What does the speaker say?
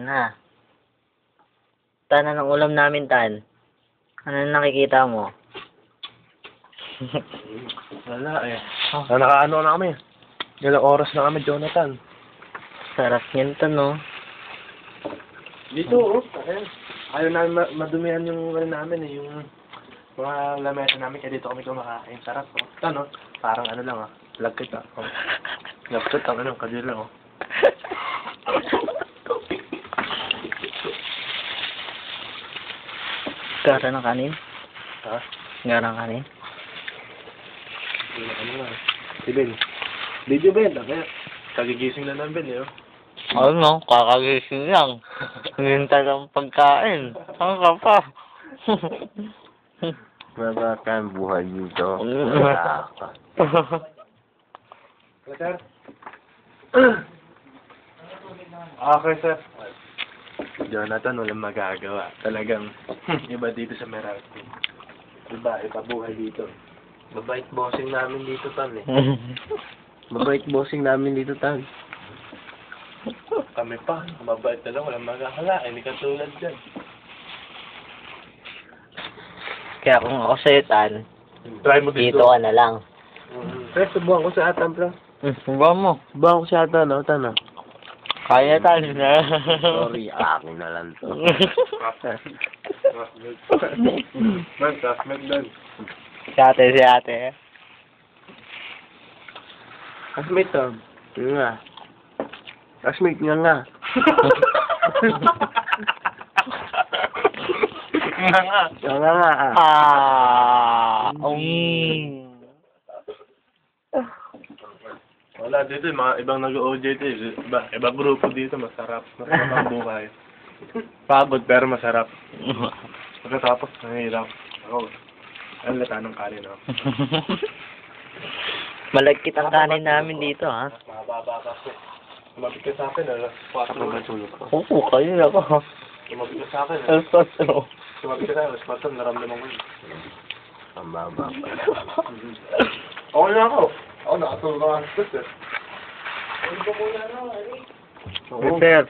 na. Tan, anong ulam namin, Tan? Ano na nakikita mo? Wala eh. Nakaano na kami. Ilang oras na kami, Jonathan. Sarap niyan, Tan, no? Dito, oh. Ayaw namin madumihan yung ano namin eh, yung mga lamesa namin, kaya dito kami kumakain. Sarap, oh. Ano? Parang ano lang, ah. Lagkit, ah. Oh. Lagkit ang ano, kadil lang, oh. Gara ng kanin? Ha? Gara ng kanin? Ano nga, si Ben. Video Ben, kaya kagigising lang ng Ben, eh, oh. Ano, kakagising lang. Hintay lang pagkain. Saan ka pa? Mabaka ang buhay dito. Sir? Okay, sir. Jonathan, walang magagawa. Talagang iba dito sa Meralco. Iba buhay dito. Mabait bossing namin dito, Tan, eh. Mabait bossing namin dito, Tan. Kami pa, mabait na lang, walang magkakala. Hindi katulad dyan. Kaya kung ako sa'yo, Tan, Try mo dito ka na lang. Sir, subuhan ko sa atan, bro. Subuhan mo. Subuhan ko si Atan, no, Tan, no? Kaya, Tan. Sorry, akin na lang to. Man, classmate doon. Si ate. Classmate, to. Yun nga. Classmate nga nga. Nga nga, ah. Wala dito, mga ibang nag-OJT. Iba grupo dito, masarap. Masarap ang buhay. Pagod pero masarap. Pagkatapos, nahihirap. Ako, ang lata ng kanin, no? Malagkit ang kanin namin dito, ha? Mababa kasi. Tumabit ka sa akin, alas 4. Oo, kayo ako. Tumabit ka sa akin, Alas 4. Tumabit ka sa akin, alas 4, naramdaman ko yun. Ang baba pa. Okay na ako. Ako, nakatulog ka nga. Ano ba muna na, Yes, sir.